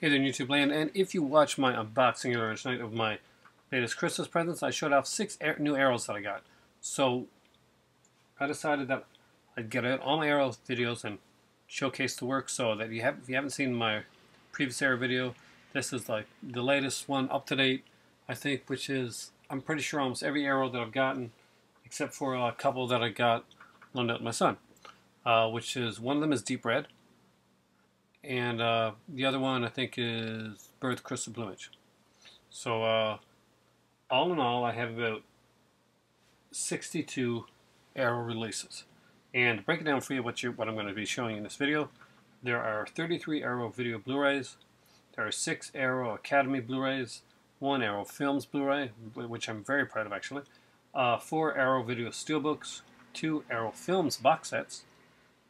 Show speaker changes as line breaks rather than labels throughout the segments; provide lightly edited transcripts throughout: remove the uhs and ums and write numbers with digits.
Hey there, YouTube land, and if you watch my unboxing earlier tonight of my latest Christmas presents, I showed off 6 new arrows that I got. So I decided that I'd get out all my arrow videos and showcase the work, so that if you haven't seen my previous arrow video, this is like the latest one, up to date, I think, which is, I'm pretty sure, almost every arrow that I've gotten, except for a couple that I got loaned out to my son, which is, one of them is deep red. And the other one, I think, is Birth Crystal Plumage. So, all in all, I have about 62 arrow releases. And to break it down for you, what I'm going to be showing in this video, there are 33 Arrow Video Blu-rays, there are 6 Arrow Academy Blu-rays, 1 Arrow Films Blu-ray, which I'm very proud of actually, 4 Arrow Video Steelbooks, 2 Arrow Films box sets,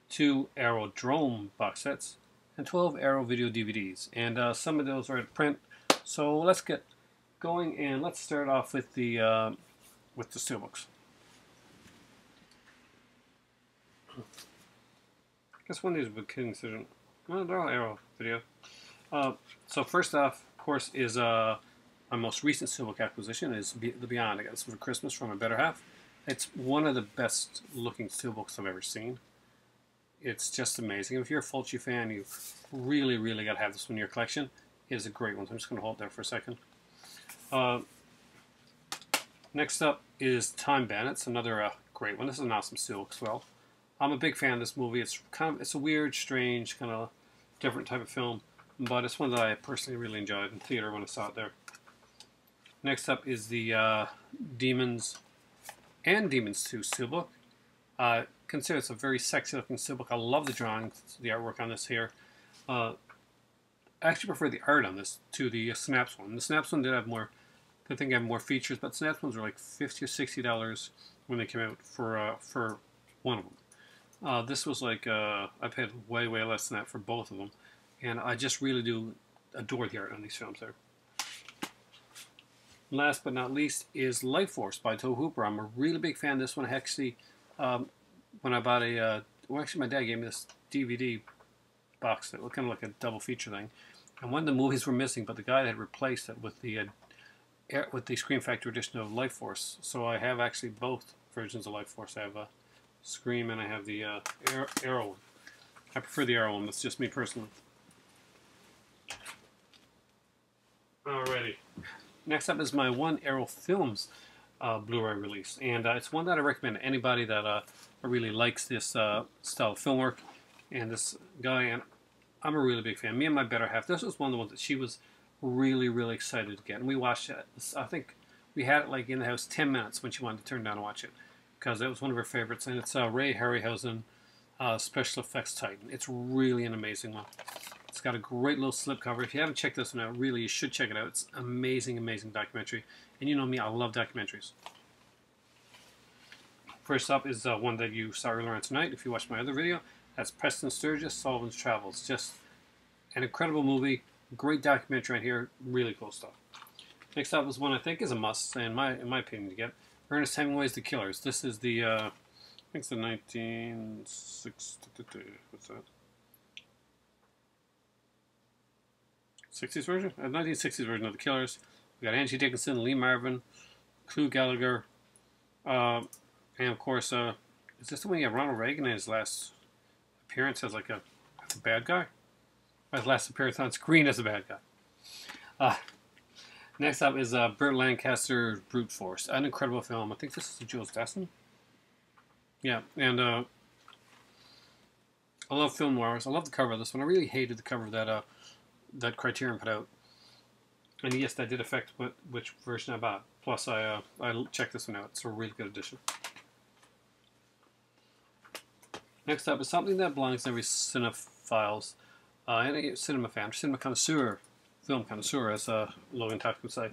2 Arrow Drone box sets, and 12 Arrow Video DVDs. And some of those are at print. So let's get going, and let's start off with the Steelbooks. I guess one of these would be considered, well, they're all Arrow Video. So first off, of course, is my most recent Steelbook acquisition is The Beyond. I got this for Christmas from my better half. It's one of the best looking Steelbooks I've ever seen. It's just amazing. If you're a Fulci fan, you really, really got to have this one in your collection. It is a great one. So I'm just going to hold it there for a second. Next up is Time Bandits, another great one. This is an awesome Steelbook as well. I'm a big fan of this movie. It's a weird, strange, kind of different type of film, but it's one that I personally really enjoyed in theater when I saw it there. Next up is the Demons and Demons 2 Steelbook. Consider it's a very sexy looking Steelbook. I love the drawings, the artwork on this here. I actually prefer the art on this to the Snaps one. The Snaps one did have more, I think, have more features, but Snaps ones were like $50 or $60 when they came out for one of them. This was like, I paid way, way less than that for both of them, and I just really do adore the art on these films there. Last but not least is Light Force by Tobe Hooper. I'm a really big fan of this one. Actually, when I bought well, actually my dad gave me this DVD box that looked kind of like a double feature thing, and one of the movies were missing, but the guy had replaced it with the Scream Factory edition of Light Force. So I have actually both versions of Light Force. I have a Scream and I have the Arrow one. I prefer the Arrow one. That's just me personally. Alrighty. Next up is my 1 Arrow Films Blu-ray release, and it's one that I recommend to anybody that really likes this style of film work. And this guy, and I'm a really big fan. Me and my better half, this was one of the ones that she was really, really excited to get, and we watched it. I think we had it like in the house 10 minutes when she wanted to turn down and watch it, because it was one of her favorites. And it's Ray Harryhausen Special Effects Titan. It's really an amazing one. It's got a great little slipcover. If you haven't checked this one out, really, you should check it out. It's an amazing, amazing documentary. And you know me, I love documentaries. First up is one that you saw earlier on tonight, if you watched my other video. That's Preston Sturges, Sullivan's Travels. Just an incredible movie, great documentary right here, really cool stuff. Next up is one I think is a must, in my opinion, to get. Ernest Hemingway's The Killers. This is the, I think it's the 1960, what's that? 60s version? 1960s version of The Killers. We got Angie Dickinson, Lee Marvin, Clu Gallagher, and of course, is this the one you have Ronald Reagan in his last appearance as like a bad guy? Or his last appearance on screen as a bad guy. Next up is Burt Lancaster's Brute Force. An incredible film. I think this is Jules Dassin. Yeah, and I love film noirs. I love the cover of this one. I really hated the cover that Criterion put out. And yes, that did affect which version I bought. Plus, I checked this one out. It's a really good edition. Next up is something that belongs to every cinephile's, any cinema fan, cinema connoisseur, film connoisseur, as Logan Tuck would say.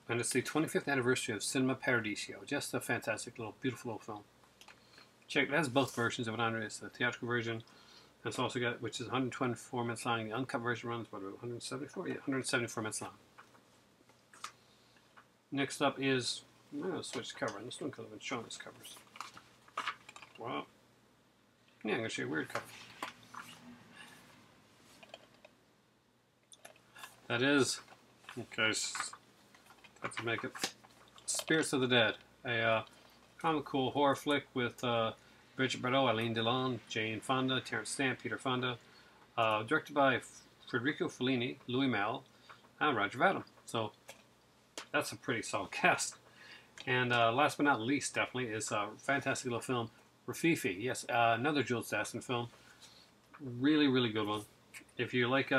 And it's the 25th anniversary of Cinema Paradiso. Just a fantastic little, beautiful little film. Check, it has both versions of it on it. It's the theatrical version. And it's also got, which is 124 minutes long. The uncut version runs, what, 174? Yeah, 174 minutes long. Next up is, I'm going to switch the cover. And this one could have been showing its covers. Wow. Yeah, I'm going to show you a weird cover. That is, okay, have to make it Spirits of the Dead, a comical horror flick with Bridget Bardot, Alain Delon, Jane Fonda, Terrence Stamp, Peter Fonda, directed by Federico Fellini, Louis Malle, and Roger Vadim. So that's a pretty solid cast. And last but not least, definitely, is a fantastic little film, Rafifi. Yes, another Jules Dassin film. Really, really good one. If you like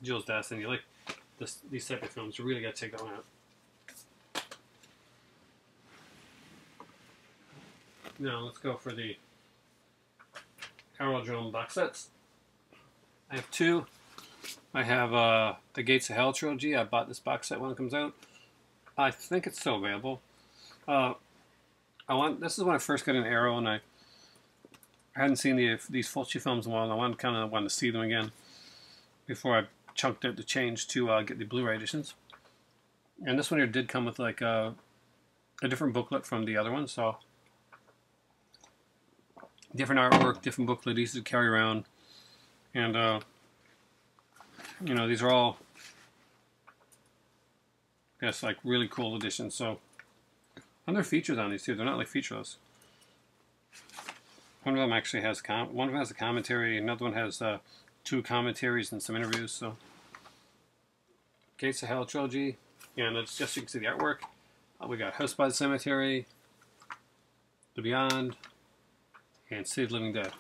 Jules Dassin, you like these type of films, you really got to check that one out. Now let's go for the Aerodrome box sets. I have two. I have the Gates of Hell trilogy. I bought this box set when it comes out. I think it's still available. This is when I first got an Arrow, and I hadn't seen these Fulci films in a while, and I wanted to see them again before I chunked out the change to get the Blu-ray editions. And this one here did come with like a different booklet from the other one, so different artwork, different booklet, easy to carry around, and you know, these are all, I guess, like really cool editions. So, and there are features on these too. They're not like featureless. One of them actually has one of them has a commentary. Another one has 2 commentaries and some interviews. So, Gates of Hell trilogy, and it's just so you can see the artwork. We got House by the Cemetery, The Beyond, and City of the Living Dead.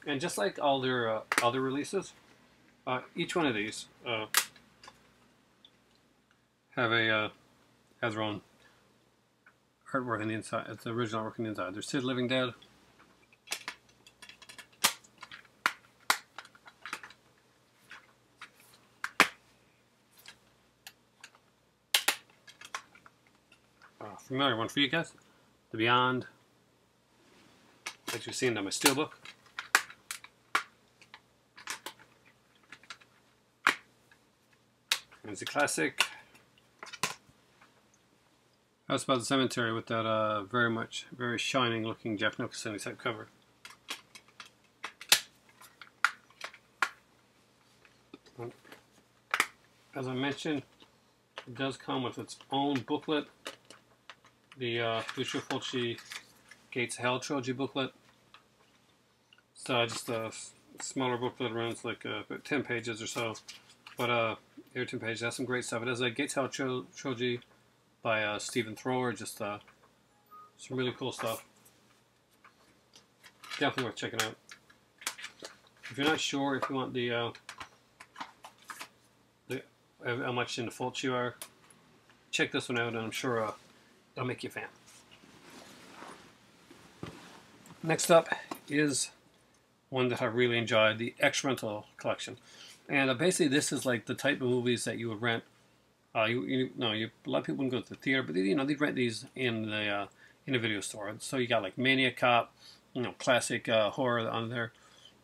And just like all their other releases, each one of these have their own artwork on the inside. It's the original artwork on the inside. There's City of the Living Dead. Familiar one for you guys. The Beyond, that you've seen on my Steelbook. And it's a classic House by the Cemetery with that very shining looking Jeff Nicholson type cover. As I mentioned, it does come with its own booklet. The Lucio Fulci Gates of Hell trilogy booklet. It's just a smaller booklet, runs like about 10 pages or so. But here 10 pages, has some great stuff. It has a Gates of Hell trilogy by Stephen Thrower, just some really cool stuff. Definitely worth checking out. If you're not sure if you want how much into Fulci you are, check this one out, and I'm sure it'll make you a fan. Next up is one that I really enjoyed, the X-Rental collection. And basically this is like the type of movies that you would rent. A lot of people wouldn't go to the theater, but they'd rent these in a video store. So you got like Maniac Cop, classic horror on there.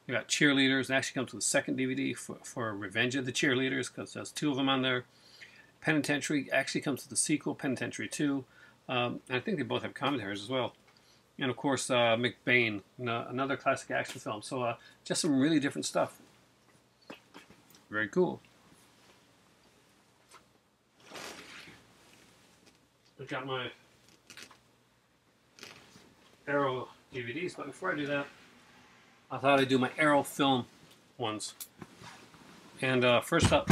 You got Cheerleaders. It actually comes with a second DVD for Revenge of the Cheerleaders, because there's 2 of them on there. Penitentiary actually comes with the sequel, Penitentiary 2. And I think they both have commentaries as well. And of course, McBain, another classic action film. So just some really different stuff. Very cool. I've got my Arrow DVDs, but before I do that, I thought I'd do my Arrow film ones. And first up,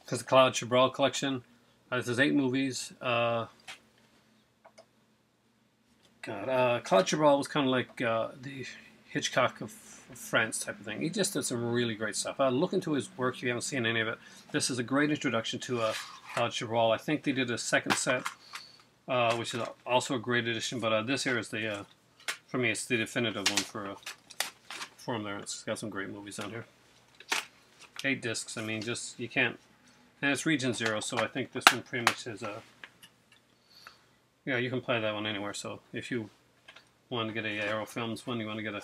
because the Cloud Chabrol collection. This is 8 movies. Cloud Chabrol was kind of like the Hitchcock of France type of thing. He just did some really great stuff. Look into his work if you haven't seen any of it. This is a great introduction to Cloud Chabrol. I think they did a second set, which is also a great edition. But this here is for me, it's the definitive one for him there. It's got some great movies on here. 8 discs. I mean, you can't. And it's region 0, so I think this one pretty much is you can play that one anywhere. So if you want to get a Arrow Films one, you want to get a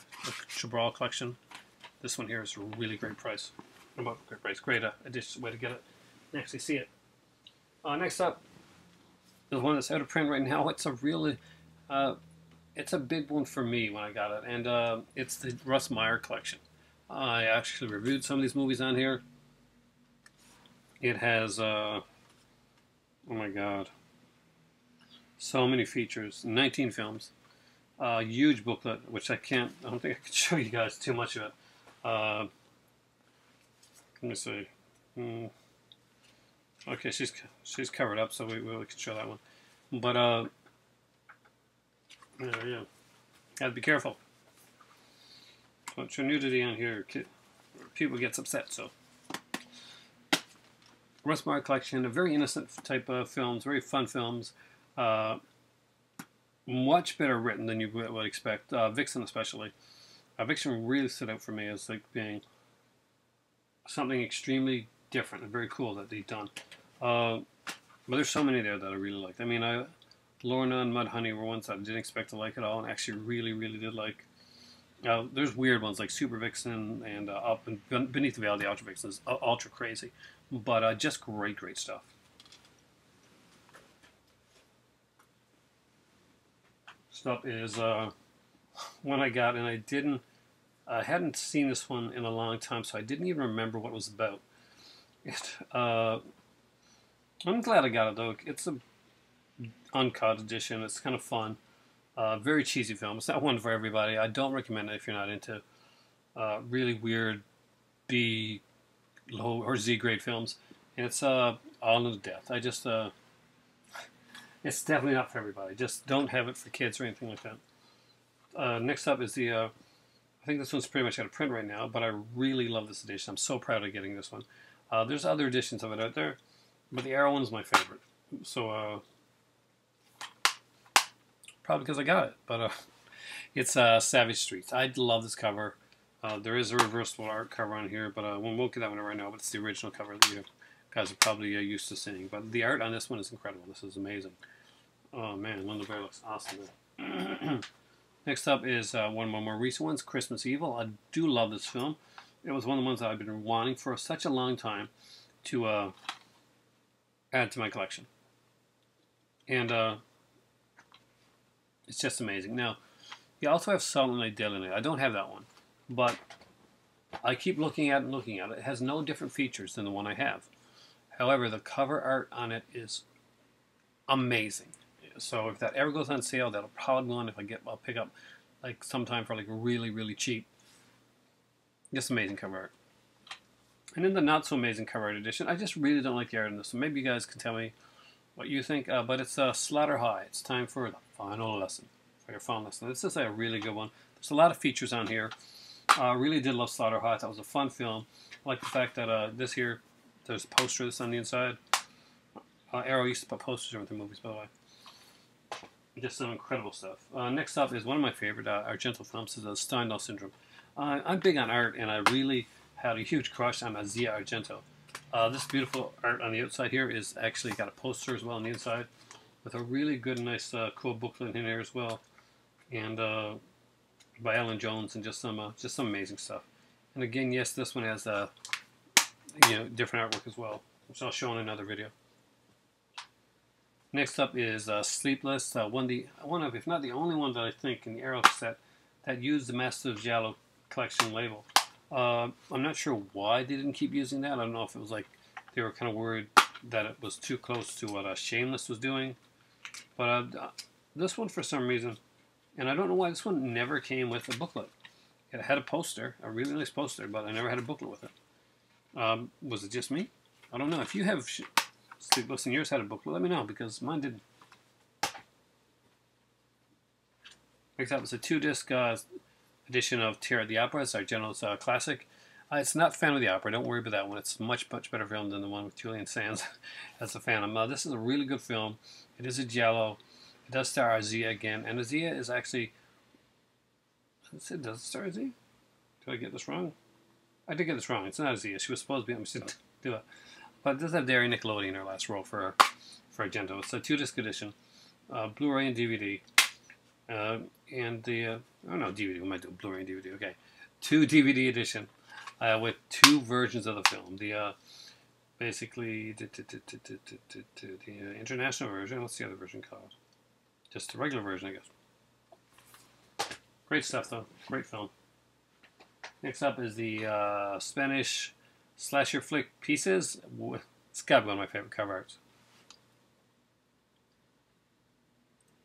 Chabrol collection, this one here is a really great price. Great addition, way to get it and actually see it. Next up, the one that's out of print right now. It's a really, it's a big one for me when I got it, and it's the Russ Meyer collection. I actually reviewed some of these movies on here. It has, oh my god, so many features, 19 films, huge booklet, which I don't think I could show you guys too much of it. Let me see. Okay, she's covered up, so we can show that one. But yeah, gotta be careful. Don't show nudity on here. People gets upset. So, rest of my collection, a very innocent type of films, very fun films. Much better written than you would expect. Vixen especially. Vixen really stood out for me as like being something extremely different and very cool that they've done. But there's so many there that I really liked. I mean, Lorna and Mudhoney were ones that I didn't expect to like at all, and actually really, really did like. There's weird ones like Super Vixen and Up and Beneath the Veil, the Ultra Vixen is ultra crazy, but just great stuff. Stuff is one I got, and I hadn't seen this one in a long time, so I didn't even remember what it was about. I'm glad I got it though. It's a uncut edition. It's kind of fun. Very cheesy film. It's not one for everybody. I don't recommend it if you're not into really weird B, low, or Z grade films. And it's all into death. It's definitely not for everybody. Just don't have it for kids or anything like that. Next up is I think this one's pretty much out of print right now, but I really love this edition. I'm so proud of getting this one. There's other editions of it out there, but the Arrow one is my favorite. So, probably because I got it, but it's Savage Streets. I love this cover. There is a reversible art cover on here, but we won't get that one right now, but it's the original cover that you guys are probably used to seeing. But the art on this one is incredible. This is amazing. Oh man, Linda Bear looks awesome. Next up is one of my more recent ones, Christmas Evil. I do love this film. It was one of the ones that I've been wanting for such a long time to add to my collection. And it's just amazing. Now, you also have Silent Night, Deadly Night. I don't have that one, but I keep looking at it and looking at it. It has no different features than the one I have. However, the cover art on it is amazing. So if that ever goes on sale, that'll probably go on. I'll pick up like sometime for like really cheap. Just amazing cover art. And in the not so amazing cover art edition, I just really don't like the art in this. So maybe you guys can tell me what you think. But it's Slaughter High. It's time for the final lesson. For your final lesson. This is a really good one. There's a lot of features on here. Really did love Slaughter High. That was a fun film. I like the fact that this here, there's a poster of this on the inside. Arrow used to put posters in their movies, by the way. Just some incredible stuff. Next up is one of my favorite Argento films, is Stendhal Syndrome. I'm big on art, and I really had a huge crush on Zia Argento. This beautiful art on the outside here is actually got a poster as well on the inside, with a really good, nice, cool booklet in here as well, and by Alan Jones, and just some amazing stuff. And again, yes, this one has different artwork as well, which I'll show in another video. Next up is Sleepless, one of, if not the only one that I think in the Arrow set that used the Masters of Giallo collection label. I'm not sure why they didn't keep using that. I don't know if it was like they were kind of worried that it was too close to what Shameless was doing. But this one, for some reason, and I don't know why, this one never came with a booklet. It had a poster, a really nice poster, but I never had a booklet with it. Was it just me? I don't know. If you have Sleepless and yours had a booklet, let me know, because mine didn't. Next up is a 2-disc edition of Terror at the Opera. It's Argento's classic. It's not Phantom of the Opera. Don't worry about that one. It's much better film than the one with Julian Sands as the Phantom. This is a really good film. It is a giallo. It does star Azia again, and Azia is actually. Does it star Azia? Did I get this wrong? I did get this wrong. It's not Azia. She was supposed to be. She didn't do it. But it does have Derry Nickelodeon in her last role for Argento. It's a 2-disc edition, Blu-ray and DVD, and the DVD. We might do Blu-ray and DVD. Okay, 2 DVD edition with 2 versions of the film. The basically the international version. What's the other version called? Just the regular version, I guess. Great stuff, though. Great film. Next up is the Spanish slasher flick Pieces. It's got to be one of my favorite cover arts.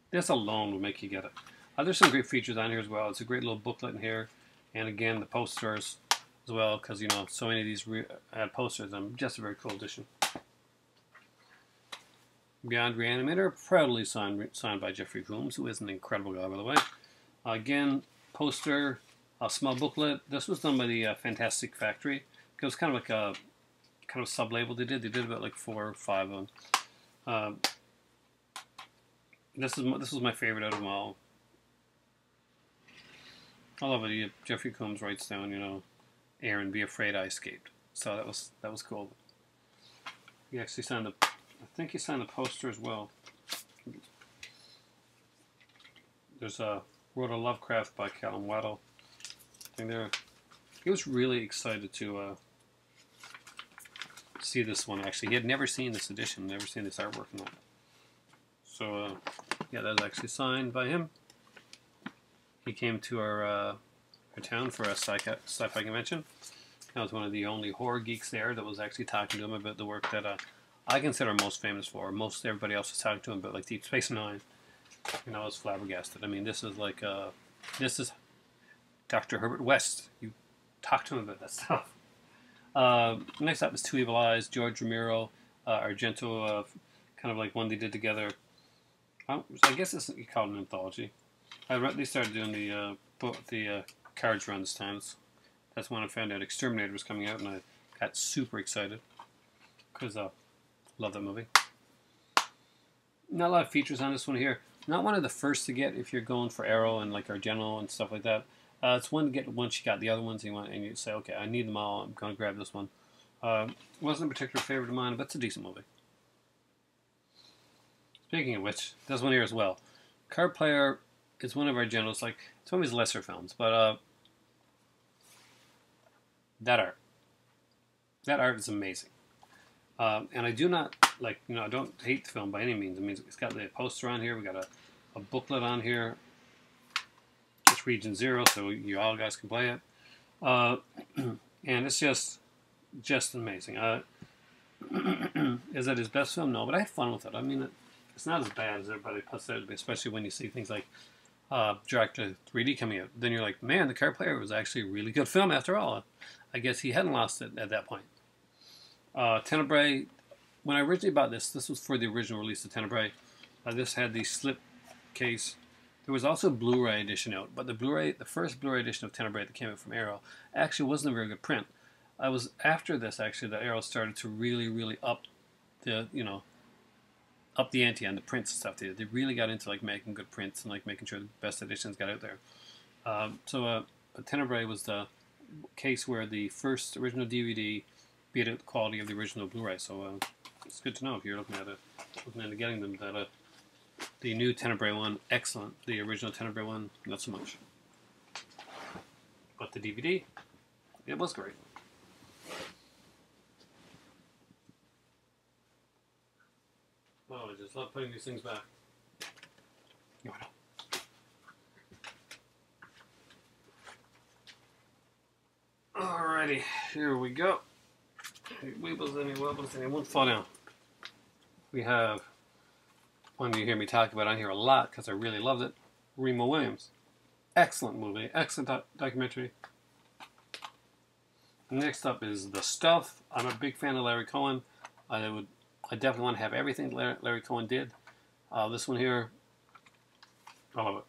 This alone will make you get it. There's some great features on here as well. It's a great little booklet in here. And again, the posters as well, because, you know, so many of these posters. Just a very cool edition. Beyond Reanimator, proudly signed by Jeffrey Combs, who is an incredible guy, by the way. Again, poster, a small booklet. This was done by the Fantastic Factory. It was kind of like a sub-label they did. They did about like 4 or 5 of them. This was my favorite out of them all. I love it. Jeffrey Combs writes down, you know, Aaron, be afraid I escaped. So that was cool. He actually signed the, I think he signed the poster as well. There's a World of Lovecraft by Callum Waddell. He was really excited to see this one. Actually, he had never seen this edition, never seen this artwork and that. So yeah, that was actually signed by him. He came to our town for a sci-fi convention. I was one of the only horror geeks there that was actually talking to him about the work that I consider most famous for. Most everybody else was talking to him about, like Deep Space Nine. You know, I was flabbergasted. I mean, this is like this is Dr. Herbert West. You talk to him about that stuff. Next up is Two Evil Eyes, George Romero, Argento, kind of like one they did together. I guess you call it an anthology. They started doing the cards around this time. That's when I found out Exterminator was coming out, and I got super excited because I love that movie. Not a lot of features on this one here. Not one of the first to get if you're going for Arrow and like Argento and stuff like that. It's one to get once you got the other ones and you say, okay, I need them all. I'm going to grab this one. Wasn't a particular favorite of mine, but it's a decent movie. Speaking of which, there's one here as well. Card Player is one of Argento's, like, it's one of his lesser films, but that art is amazing. And I do not, like, you know, I don't hate the film by any means. I mean, it's got the poster on here. We got a booklet on here. It's Region 0, so you all guys can play it. And it's just amazing. Is it his best film? No, but I had fun with it. I mean, it's not as bad as everybody puts it out, especially when you see things like Dracula 3D coming out. Then you're like, man, the Card Player was actually a really good film after all. I guess he hadn't lost it at that point. Tenebrae, when I originally bought this was for the original release of Tenebrae. This had the slip case. There was also a Blu-ray edition out, but the first Blu-ray edition of Tenebrae that came out from Arrow actually wasn't a very good print. I was after this actually that Arrow started to really up the, you know, up the ante on the prints and stuff. They really got into like making good prints and like making sure the best editions got out there. So Tenebrae was the case where the first original DVD beat out the quality of the original Blu-ray. So it's good to know if you're looking into getting them that the new Tenebrae one, excellent. The original Tenebrae one, not so much. But the DVD, it was great. Oh, I just love putting these things back. No, I don't. Alrighty, here we go. Weebles and wobbles and it won't fall down. We have one you hear me talk about on here a lot because I really loved it. Remo Williams. Excellent movie, excellent documentary. Next up is The Stuff. I'm a big fan of Larry Cohen. I definitely want to have everything Larry Cohen did. This one here, I love it.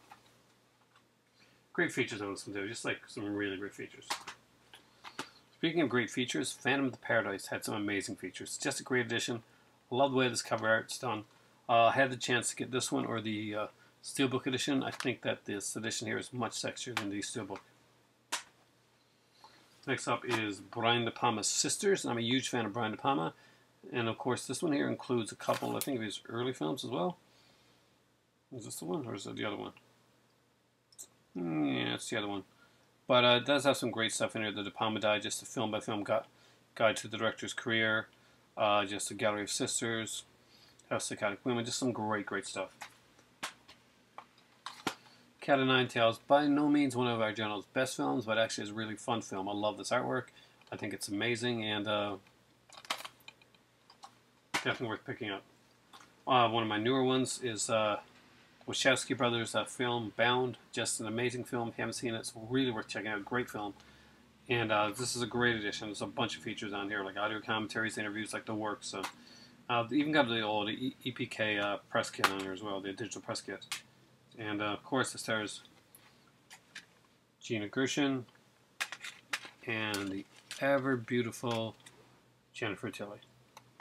Great features on this one too, just like some really great features. Speaking of great features, Phantom of the Paradise had some amazing features. Just a great edition. I love the way this cover art's done. I had the chance to get this one or the Steelbook edition. I think that this edition here is much sexier than the Steelbook. Next up is Brian De Palma's Sisters. I'm a huge fan of Brian De Palma. And of course, this one here includes a couple, I think, of his early films as well. Is this the one, or is it the other one? Yeah, it's the other one. But it does have some great stuff in here. The De Palma Digest, a film-by-film guide to the director's career. Just a gallery of sisters. House of Psychotic Women. Just some great stuff. Cat o' Nine Tails. By no means one of Argento's best films, but actually is a really fun film. I love this artwork. I think it's amazing, and Definitely worth picking up. One of my newer ones is Wachowski Brothers film Bound. Just an amazing film. If you haven't seen it, it's really worth checking out. Great film. And this is a great edition. There's a bunch of features on here, like audio commentaries, interviews, like the works. They even got the old EPK press kit on here as well, the digital press kit. And of course, it stars Gina Gershon and the ever beautiful Jennifer Tilly.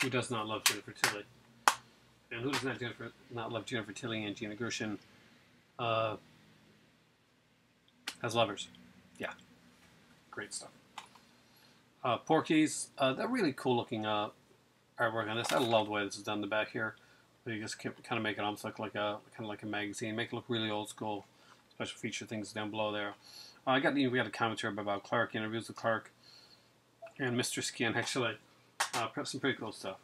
Who does not love Jennifer Tilly? And who does not love Jennifer Tilly and Gina Gershon as lovers? Yeah, great stuff. Porky's, they're really cool looking artwork on this. I love the way this is done in the back here. You just kind of make it almost look like a magazine. Make it look really old school. Special feature things down below there. We got a commentary by Bob Clark, interviews with Clark and Mr. Skin. Actually, some pretty cool stuff.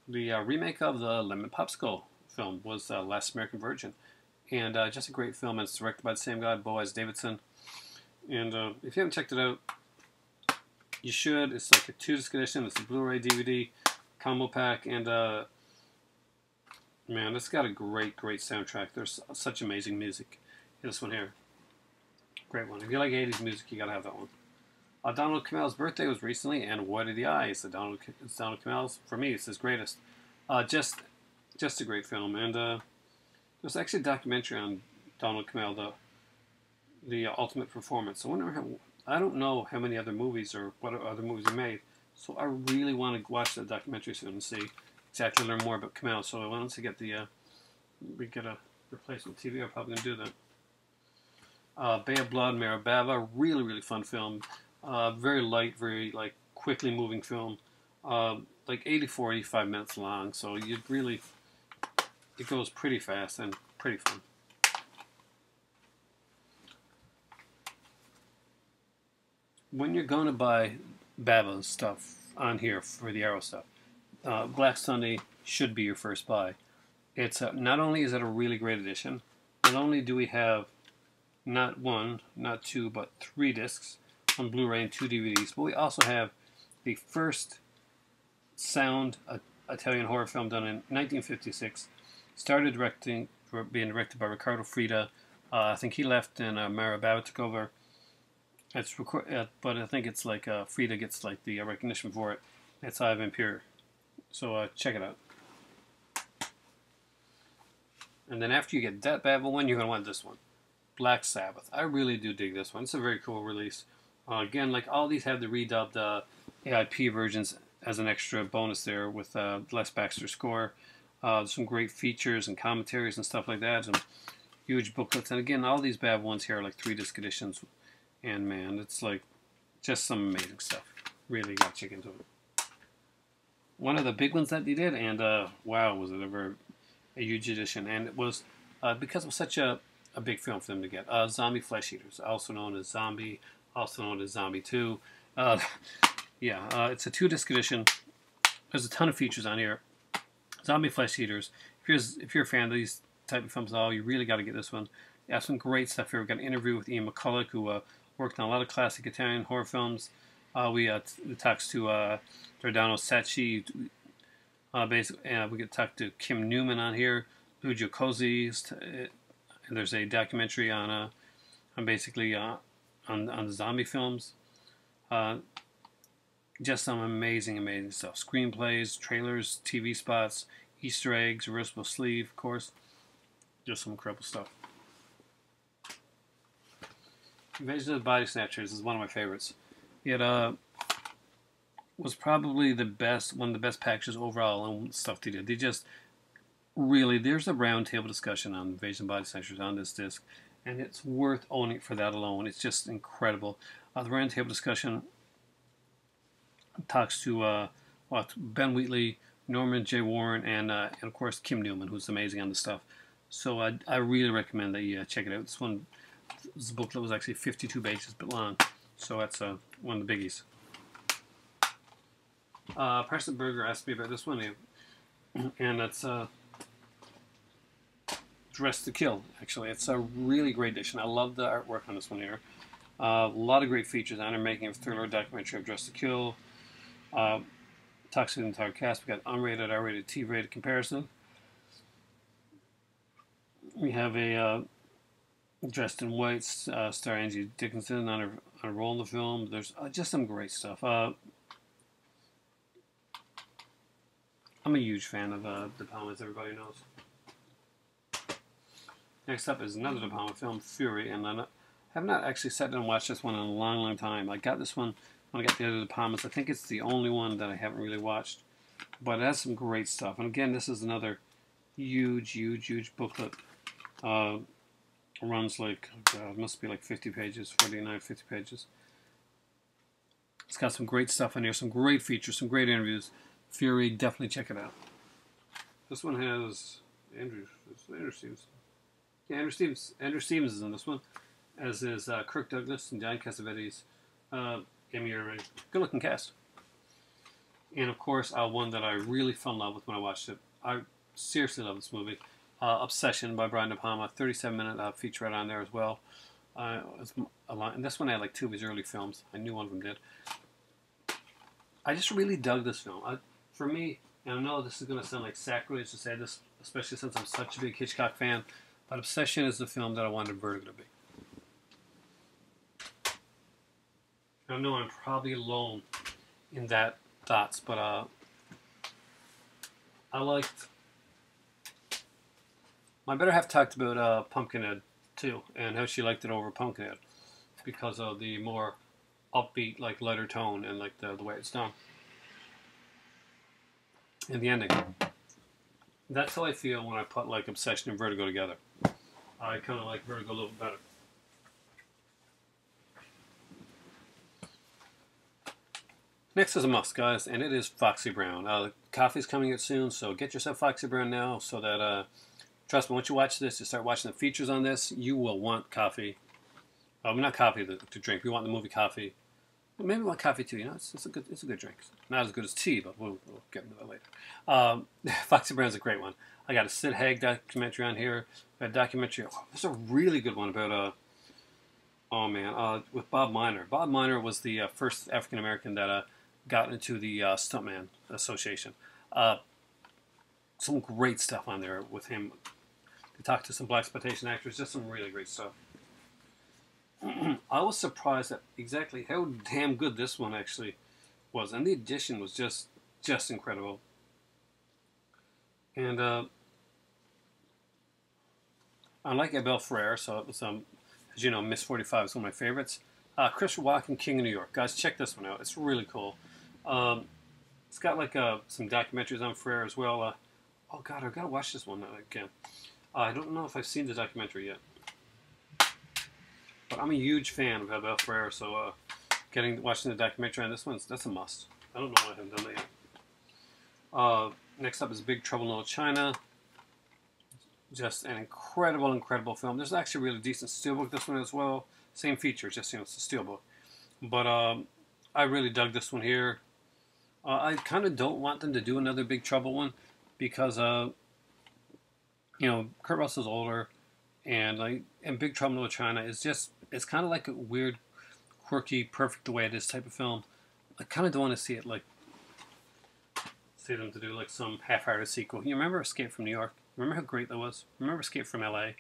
The remake of the Lemon Popsicle film was Last American Virgin, and just a great film. And it's directed by the same guy, Boaz Davidson. And if you haven't checked it out, you should. It's like a 2-disc edition. It's a Blu-ray DVD combo pack, and man, it's got a great soundtrack. There's such amazing music. This one here, great one. If you like 80s music, you gotta have that one. Donald Cammell's birthday was recently, and what are the eyes? Donald Cammell's, for me, it's his greatest. Just a great film, and there's actually a documentary on Donald Cammell, the Ultimate Performance. I don't know how many other movies or what other movies he made, so I really want to watch that documentary soon and see exactly, learn more about Cammell. So once we get a replacement TV, I'm probably gonna do that. Bay of Blood, Marababa, really fun film. Very light, very quickly moving film. Like 85 minutes long, so it goes pretty fast and pretty fun. When you're going to buy Baba's stuff on here for the Arrow stuff, Black Sunday should be your first buy. It's not only is it a really great edition, not only do we have not 1, not 2, but 3 discs on Blu-ray and 2 DVDs, but we also have the first sound Italian horror film done in 1956. Started being directed by Riccardo Freda. I think he left and Marababa took over. But I think it's like Freda gets the recognition for it. It's Eye of Impure. So check it out. And then after you get that Babel one, you're going to want this one. Black Sabbath. I really do dig this one. It's a very cool release. Again, like all these have the redubbed AIP versions as an extra bonus there with Les Baxter's score. Some great features and commentaries and stuff like that. Some huge booklets. And again, all these Babel ones here are like 3-disc editions. And man, it's like just some amazing stuff. Really got to check into it. One of the big ones that they did, and wow, was it ever a huge edition. And it was because it was such a big film for them to get. Zombie Flesh Eaters, also known as Zombie, also known as Zombie 2. It's a 2-disc edition. There's a ton of features on here. Zombie Flesh Eaters. If you're a fan of these type of films at all, you really got to get this one. They have some great stuff here. We've got an interview with Ian McCulloch, who worked on a lot of classic Italian horror films. We talks to Giordano Sacchi. We get to talk to Kim Newman on here. Luigi Cozzi. And there's a documentary on basically on the zombie films. Just some amazing stuff. Screenplays, trailers, TV spots, Easter eggs, reversible sleeve, of course. Just some incredible stuff. Invasion of the Body Snatchers is one of my favorites. It was probably one of the best packages overall on stuff they did. They just really, there's a roundtable discussion on Invasion of the Body Snatchers on this disc, and it's worth owning it for that alone. It's just incredible. The roundtable discussion talks to Ben Wheatley, Norman J. Warren, and of course Kim Newman, who's amazing on this stuff. So I really recommend that you check it out. This booklet was actually 52 pages but long, so that's one of the biggies. Preston Berger asked me about this one, and that's Dressed to Kill. Actually, it's a really great edition. I love the artwork on this one here. A lot of great features on it, making a thriller documentary of Dressed to Kill. talks to the entire cast. We got unrated, R-rated, T-rated comparison. We have a dressed in white, star Angie Dickinson on a role in the film. There's just some great stuff. I'm a huge fan of De Palma, as everybody knows. Next up is another De Palma film, Fury, and I have not actually sat down and watched this one in a long, long time. I got this one when I got the other De Palmas. I think it's the only one that I haven't really watched, but it has some great stuff. And again, this is another huge, huge, huge booklet. Runs like, it must be like 50 pages, 49, 50 pages. It's got some great stuff in here, some great features, some great interviews. Fury, definitely check it out. This one has Andrew Stevens. Yeah, Andrew Stevens is in this one, as is Kirk Douglas and John Cassavetes. Give me a good-looking cast. And of course, one that I really fell in love with when I watched it. I seriously love this movie. Obsession by Brian De Palma, 37-minute featurette on there as well. It's a lot, and this one had like 2 of his early films. I knew one of them did. I just really dug this film. For me, and I know this is going to sound like sacrilege to say this, especially since I'm such a big Hitchcock fan, but Obsession is the film that I wanted Vertigo to be. I know I'm probably alone in that thoughts, but I liked... My better half talked about Pumpkinhead too, and how she liked it over Pumpkinhead because of the more upbeat, like lighter tone and like the way it's done. And the ending. That's how I feel when I put like Obsession and Vertigo together. I kind of like Vertigo a little better. Next is a must, guys, and it is Foxy Brown. Coffee's coming out soon, so get yourself Foxy Brown now so that... Trust me, once you watch this, you start watching the features on this, you will want coffee. Not coffee to drink. We want the movie Coffee. Well, maybe we want coffee too. You know, it's a good drink. Not as good as tea, but we'll get into that later. Foxy Brown's a great one. I got a Sid Haig documentary on here. A documentary. Oh, there's a really good one about with Bob Miner. Bob Miner was the first African American that got into the Stuntman Association. Some great stuff on there with him. We talked to some blaxploitation actors, just some really great stuff. I was surprised at exactly how damn good this one actually was, and the edition was just incredible. And I like Abel Ferrer, so it was as you know, Miss 45 is one of my favorites. Christopher Walken, King of New York, guys, check this one out. It's really cool. It's got like some documentaries on Ferrer as well. Oh God, I've got to watch this one again. I don't know if I've seen the documentary yet, but I'm a huge fan of Abel Ferrer, so watching the documentary on this one, that's a must. I don't know why I haven't done that yet. Next up is Big Trouble in Little China. Just an incredible, incredible film. There's actually a really decent Steelbook this one as well. Same feature, just, you know, it's a Steelbook. But I really dug this one here. I kind of don't want them to do another Big Trouble one because, you know, Kurt Russell's older, and Big Trouble in Little China is just, it's kind of like a weird, quirky, perfect the way it is type of film. I kind of don't want to see it like, see them to do like some half-hearted sequel. You remember Escape from New York? Remember how great that was? Remember Escape from LA?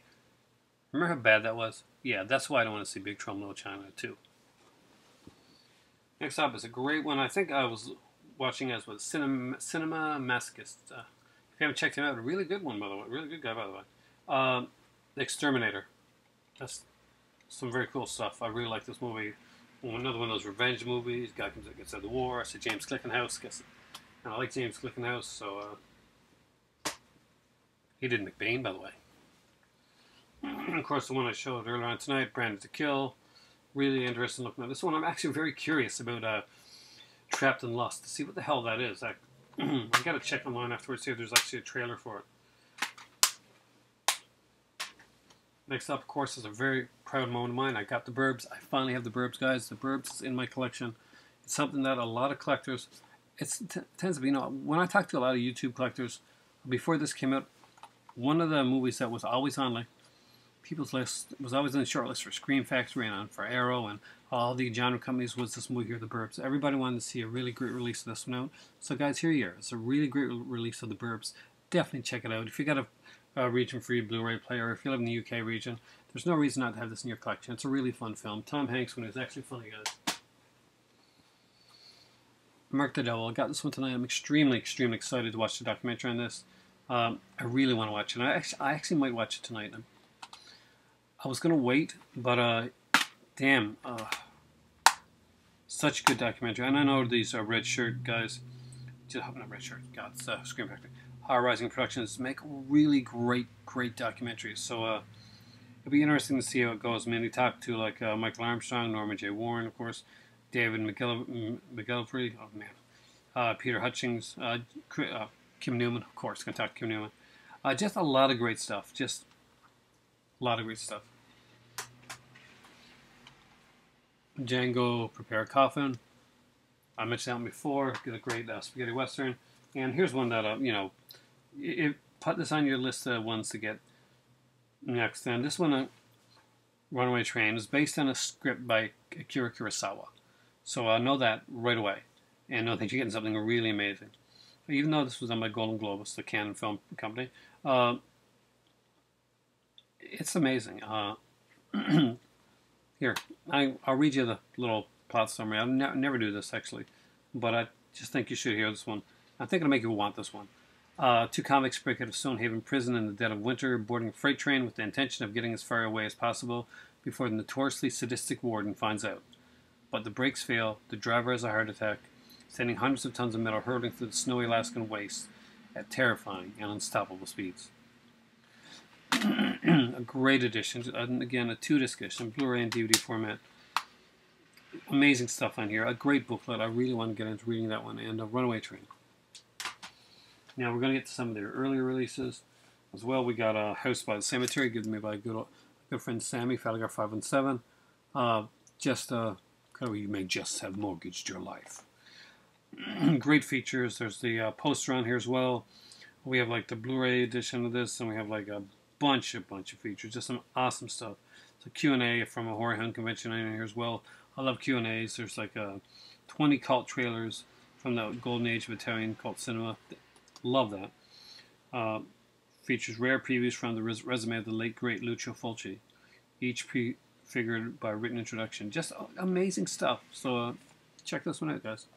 Remember how bad that was? Yeah, that's why I don't want to see Big Trouble in Little China too. Next up is a great one. I think I was watching as with Cinema Masochist. If you haven't checked him out, a really good one, by the way. Really good guy, by the way. The Exterminator. That's some very cool stuff. I really like this movie. Another one of those revenge movies. Guy comes out, gets out of the war. I said James Glickenhaus. And I like James Glickenhaus, so he did McBain, by the way. And of course, the one I showed earlier on tonight, Branded to Kill. Really interesting looking at this one. I'm actually very curious about Trapped in Lust to see what the hell that is. I got to check online afterwards, see if there's actually a trailer for it. Next up, of course, is a very proud moment of mine. I got The Burbs. I finally have The Burbs, guys. The Burbs is in my collection. It's something that a lot of collectors, it tends to be, you know, when I talk to a lot of YouTube collectors, before this came out, one of the movies that was always on, like, people's list. It was always in the short list for Scream Factory and for Arrow and all the genre companies. Was this movie here, The Burbs? Everybody wanted to see a really great release of this one out. So guys, here you are. It's a really great release of The Burbs. Definitely check it out. If you got a region-free Blu-ray player, if you live in the UK region, there's no reason not to have this in your collection. It's a really fun film. Tom Hanks when he was actually funny, guys. Mark the Devil. I got this one tonight. I'm extremely, extremely excited to watch the documentary on this. I really want to watch it. I actually might watch it tonight. I was going to wait, but damn. Such a good documentary. And I know these Red Shirt guys, not Red Shirt, God, it's Scream Factory. Rising Productions make really great documentaries. So it'll be interesting to see how it goes. I mean, they talk to like Michael Armstrong, Norman J. Warren, of course, David McGillivray, oh man, Peter Hutchings, Kim Newman, of course, going to talk to Kim Newman. Just a lot of great stuff. Just a lot of great stuff. Django, Prepare a Coffin. I mentioned that one before. Get a great spaghetti western. And here's one that put this on your list of ones to get next. And this one, Runaway Train, is based on a script by Akira Kurosawa. So I know that right away. And know that you're getting something really amazing. Even though this was done by Golden Globus, the Canon Film Company, it's amazing. Here, I'll read you the little plot summary. I never do this, actually. But I just think you should hear this one. I think it'll make you want this one. Two convicts break out of Stonehaven Prison in the dead of winter, boarding a freight train with the intention of getting as far away as possible before the notoriously sadistic warden finds out. But the brakes fail, the driver has a heart attack, sending hundreds of tons of metal hurtling through the snowy Alaskan wastes at terrifying and unstoppable speeds. A great edition, and again, a 2-disc edition, Blu-ray and DVD format. Amazing stuff on here. A great booklet. I really want to get into reading that one, and a Runaway Train. Now we're going to get to some of their earlier releases as well. We got a House by the Cemetery, given me by a good friend Sammy, Faligar 517. You may just have mortgaged your life. Great features. There's the poster on here as well. We have like the Blu-ray edition of this, and we have like a bunch of features. Just some awesome stuff. It's a Q&A from a Horror Hound convention in here as well. I love Q&As. There's like 20 cult trailers from the golden age of Italian cult cinema. Love that. Features rare previews from the resume of the late great Lucio Fulci, each prefigured by a written introduction. Just amazing stuff. So check this one out, guys.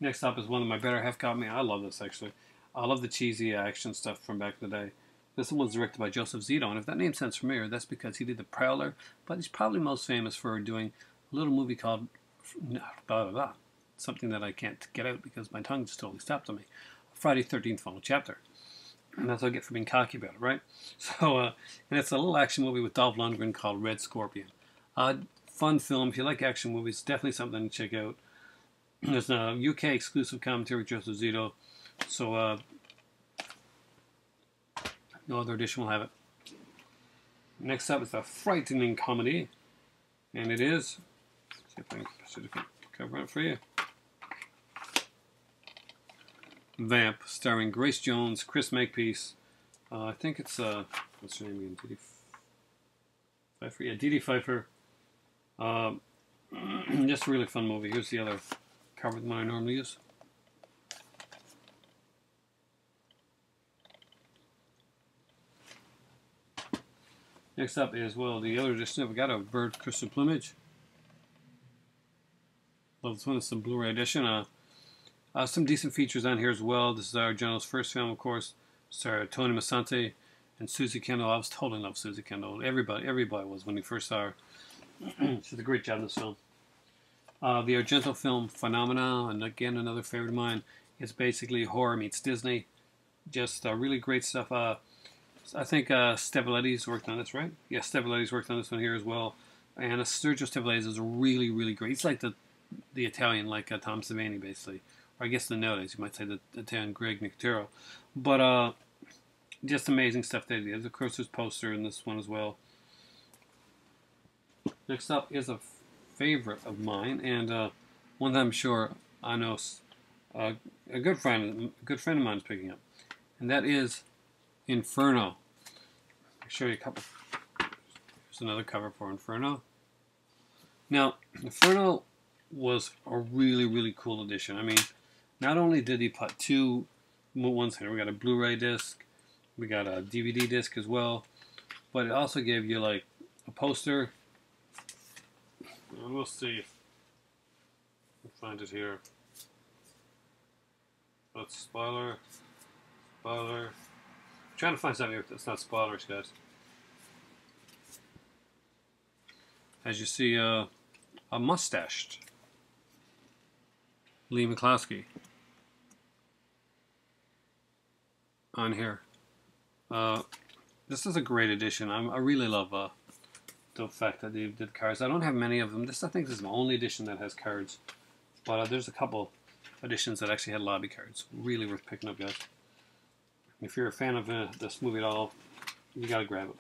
Next up is one of my better half got me. I love this, actually. I love the cheesy action stuff from back in the day. This one was directed by Joseph Zito, and if that name sounds familiar, that's because he did The Prowler, but he's probably most famous for doing a little movie called something that I can't get out because my tongue just totally stopped on me. Friday 13th Final Chapter. And that's what I get for being cocky about it, right? So, and it's a little action movie with Dolph Lundgren called Red Scorpion. Fun film. If you like action movies, definitely something to check out. There's a UK exclusive commentary with Joseph Zito. So, no other edition will have it. Next up is a frightening comedy. And it is, see if I can cover it for you. Vamp, starring Grace Jones, Chris Makepeace. I think it's, what's her name again? Didi Pfeiffer? Yeah, Didi Pfeiffer. Just a really fun movie. Here's the other cover than I normally use. Next up is, well, the other edition. We got a Bird Crystal Plumage. Love this one. It's the Blu-ray edition. Some decent features on here as well. This is Argento's first film, of course. Starred Tony Massante and Susie Kendall. I was totally in love with Susie Kendall. Everybody was when you first saw her. She did a great job in this film. The Argento film Phenomena, and again another favorite of mine. It's basically horror meets Disney. Just really great stuff. I think Stevoletti's worked on this, right? Yeah, Stevoletti's worked on this one here as well. And Sergio Stevoletti is really, really great. He's like the Italian, like Tom Savini, basically. Or I guess the nowadays, you might say the Italian Greg Nicotero. But just amazing stuff that he did. Of course, there's poster in this one as well. Next up is a favorite of mine, and one that I'm sure I know a good friend of mine is picking up, and that is Inferno. I'll show you a couple. Here's another cover for Inferno. Now, Inferno was a really, really cool edition. I mean, not only did he put two ones here, we got a Blu-ray disc, we got a DVD disc as well, but it also gave you like a poster. And we'll see if we can find it here. That's spoiler. Spoiler. I'm trying to find something that's not spoilers, guys. As you see, a mustached Lee McCloskey on here. This is a great edition. I really love the fact that they did cards. I don't have many of them. I think this is the only edition that has cards. But there's a couple editions that actually had lobby cards. Really worth picking up, guys. If you're a fan of this movie at all, you gotta grab it.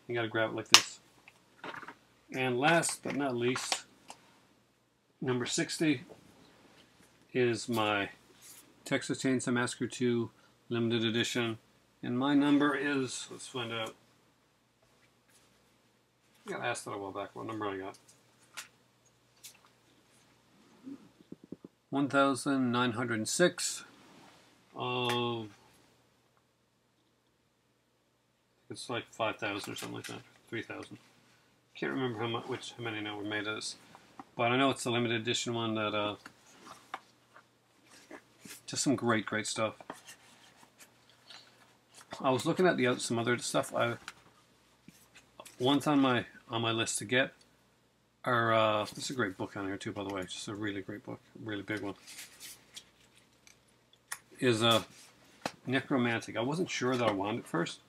You gotta grab it like this. And last but not least, number 60 is my Texas Chainsaw Massacre 2 limited edition. And my number is, let's find out. I got asked that a while back what number I got. 1906 of, it's like 5,000 or something like that, 3,000. Can't remember how many now were made of this, but I know it's a limited edition one that just some great stuff. I was looking at some other stuff. One's on my list to get. This is a great book on here too, by the way. Just a really great book, really big one. Is Necromantic. I wasn't sure that I wanted it first,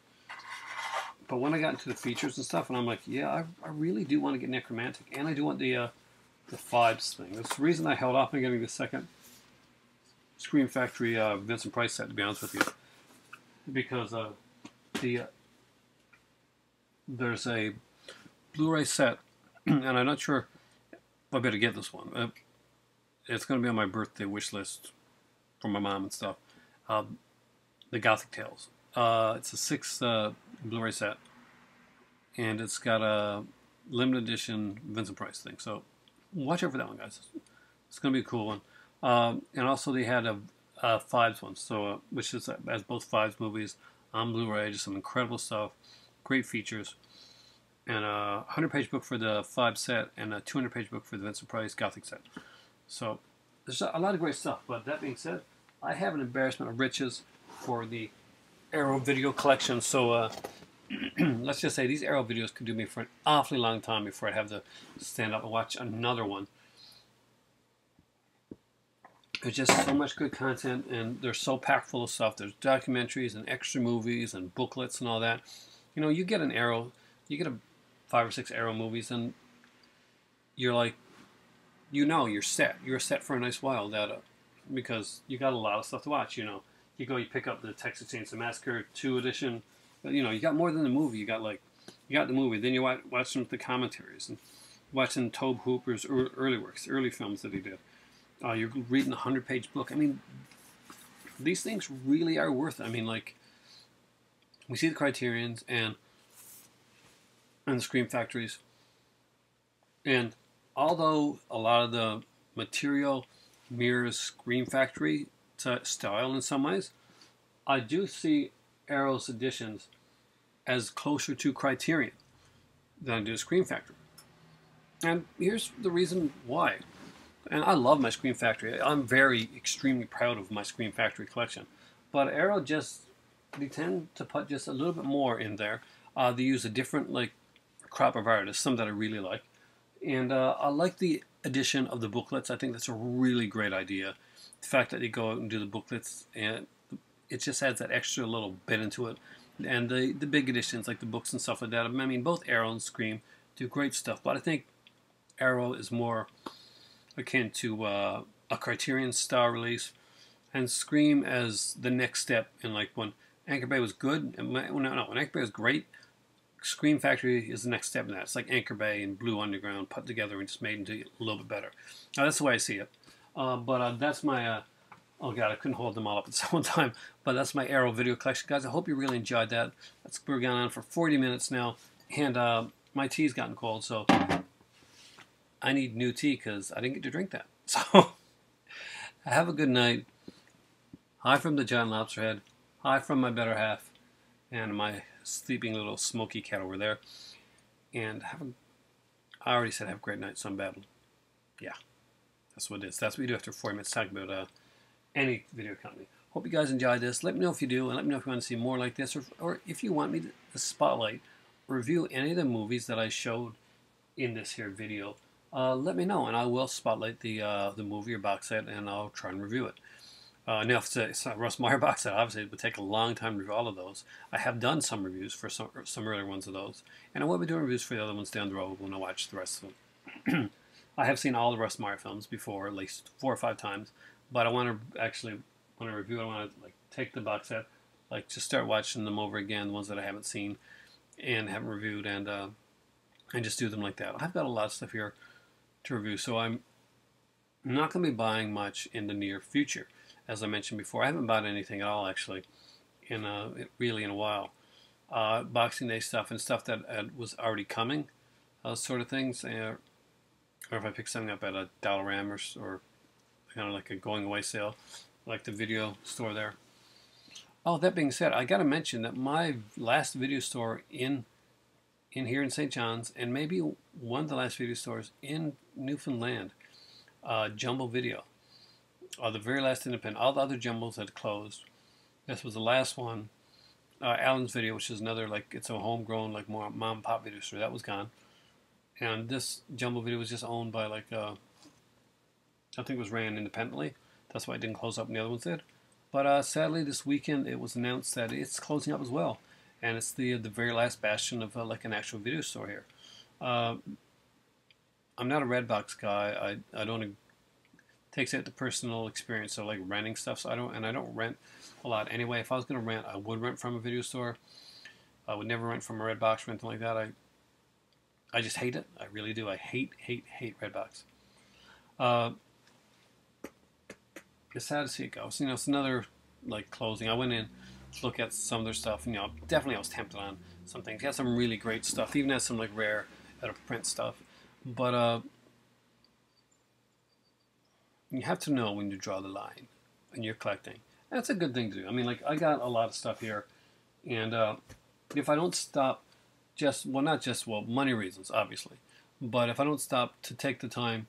but when I got into the features and stuff, and I'm like, yeah, I really do want to get Necromantic, and I do want the Fives thing. That's the reason I held off on getting the second Scream Factory Vincent Price set, to be honest with you, because there's a Blu-ray set, and I'm not sure if I better get this one. It's going to be on my birthday wish list from my mom and stuff. The Gothic Tales. It's a 6 Blu-ray set, and it's got a limited edition Vincent Price thing. So watch out for that one, guys. It's going to be a cool one. And also they had a Fives one, so which is as both Fives movies on Blu-ray. Just some incredible stuff, great features, and a 100-page book for the Fives set, and a 200-page book for the Vincent Price Gothic set. So there's a lot of great stuff. But that being said, I have an embarrassment of riches for the Arrow video collection. So let's just say these Arrow videos could do me for an awfully long time before I'd have to stand up and watch another one. There's just so much good content, and they're so packed full of stuff. There's documentaries and extra movies and booklets and all that. You know, you get an Arrow, you get 5 or 6 Arrow movies, and you're like, you're set. You're set for a nice while, because you got a lot of stuff to watch. You know, you pick up the Texas Chainsaw Massacre 2 edition, but you got more than the movie. You got the movie, then you watch some of the commentaries and watching Tobe Hooper's early works, early films that he did. You're reading a 100-page book. I mean, these things really are worth it. I mean, like, we see the Criterions and the Scream Factories, and although a lot of the material mirrors Scream Factory style in some ways, I do see Arrow's editions as closer to Criterion than I do Scream Factory. And here's the reason why. And I love my Scream Factory. I'm extremely proud of my Scream Factory collection. But Arrow they tend to put just a little bit more in there. They use a different crop of artists, some that I really like. And I like the addition of the booklets. I think that's a really great idea. The fact that they go out and do the booklets, and it just adds that extra little bit into it. And the big editions, like the books and stuff like that. I mean, both Arrow and Scream do great stuff. But I think Arrow is more akin to a Criterion style release, and Scream as the next step in when Anchor Bay was good, and when Anchor Bay was great, Scream Factory is the next step in that. It's like Anchor Bay and Blue Underground put together and just made into a little bit better. That's the way I see it. But that's my Oh god, I couldn't hold them all up at the same time. But that's my Arrow video collection, guys. I hope you really enjoyed that. We're going on for 40 minutes now, and my tea's gotten cold, so I need new tea because I didn't get to drink that. So have a good night. Hi from the giant lobster head. Hi from my better half, and my sleeping little smoky cat over there. And I already said have a great night, so I'm babbling. Yeah, that's what it is. That's what we do after 40 minutes talking about any video company. Hope you guys enjoyed this. Let me know if you do, and let me know if you want to see more like this, or if you want me to spotlight, review any of the movies that I showed in this here video. Let me know, and I will spotlight the movie or box set, and I'll try and review it. Now, if it's a Russ Meyer box set, obviously it would take a long time to review all of those. I have done some reviews for some earlier ones of those, and I will be doing reviews for the other ones down the road when I watch the rest of them. I have seen all the Russ Meyer films before, at least 4 or 5 times, but I want to actually, when I review it, I want to like take the box set, like just start watching them over again, the ones that I haven't seen and haven't reviewed, and just do them like that. I've got a lot of stuff here to review, so I'm not going to be buying much in the near future. As I mentioned before, I haven't bought anything at all actually in really in a while. Boxing Day stuff and stuff that was already coming, sort of things, or if I pick something up at a Dollarama or kind of like a going away sale, like the video store there. Oh, that being said, I got to mention that my last video store in here in St. John's, and maybe one of the last video stores in Newfoundland, Jumbo Video. The very last independent. All the other Jumbos had closed. This was the last one. Allen's Video, which is another, like, it's a homegrown, like, more mom and pop video store. That was gone. And this Jumbo Video was just owned by, like, I think it was ran independently. That's why it didn't close up and the other ones did. But sadly, this weekend, it was announced that it's closing up as well. And it's the very last bastion of, like, an actual video store here. I'm not a Redbox guy. I don't takes out the personal experience of like renting stuff, so I don't rent a lot anyway. If I was going to rent, I would rent from a video store. I would never rent from a Redbox or anything like that. I just hate it. I really do. I hate Redbox. It's sad to see it go. So, it's another like closing. I went in to look at some of their stuff. Definitely I was tempted on some things. He had some really great stuff. He even has some like rare out of print stuff, but you have to know when to draw the line when you're collecting. That's a good thing to do. I mean, like, I got a lot of stuff here, and if I don't stop money reasons, obviously, but if I don't stop to take the time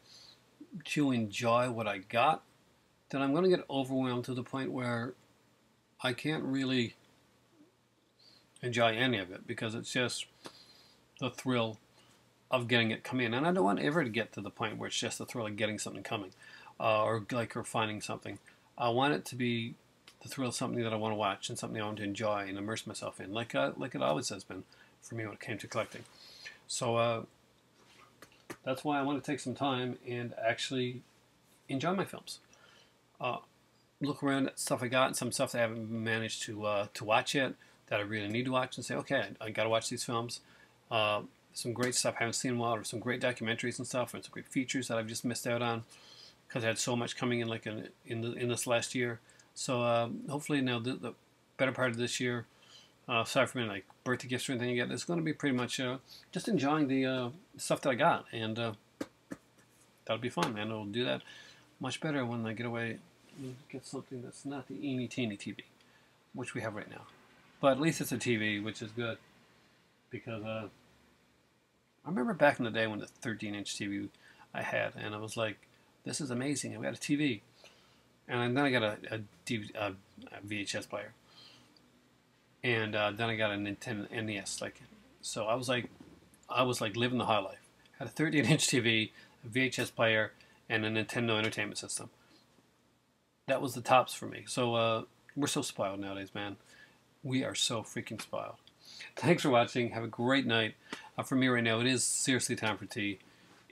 to enjoy what I got, then I'm going to get overwhelmed to the point where I can't really enjoy any of it, because it's just the thrill of getting it come in. And I don't want ever to get to the point where it's just the thrill of getting something coming. Or finding something. I want it to be the thrill of something that I want to watch and something I want to enjoy and immerse myself in, like it always has been for me when it came to collecting. So that's why I want to take some time and actually enjoy my films. Look around at stuff I got and some stuff that I haven't managed to watch yet that I really need to watch, and say, okay, I got to watch these films. Some great stuff I haven't seen in a while, or some great documentaries and stuff, and some great features that I've just missed out on, because I had so much coming in like in this last year. So hopefully now the better part of this year, aside from any like birthday gifts or anything you get, it's going to be pretty much just enjoying the stuff that I got, and that'll be fun, man. It'll do that much better when I get away and get something that's not the eeny teeny TV, which we have right now. But at least it's a TV, which is good, because I remember back in the day when the 13-inch TV I had, and I was like, this is amazing. I've got a TV. And then I got a VHS player. And then I got a Nintendo NES. So I was like living the high life. Had a 13-inch TV, a VHS player, and a Nintendo Entertainment System. That was the tops for me. So we're so spoiled nowadays, man. We are so freaking spoiled. Thanks for watching. Have a great night. For me right now, it is seriously time for tea.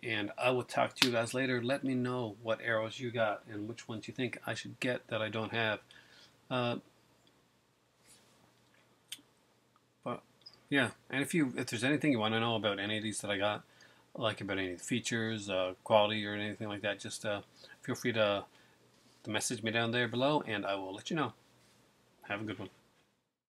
And I will talk to you guys later. Let me know what arrows you got and which ones you think I should get that I don't have. But yeah, and if there's anything you want to know about any of these that I got, like about any of the features, quality, or anything like that, just feel free to message me down there below, and I will let you know. Have a good one.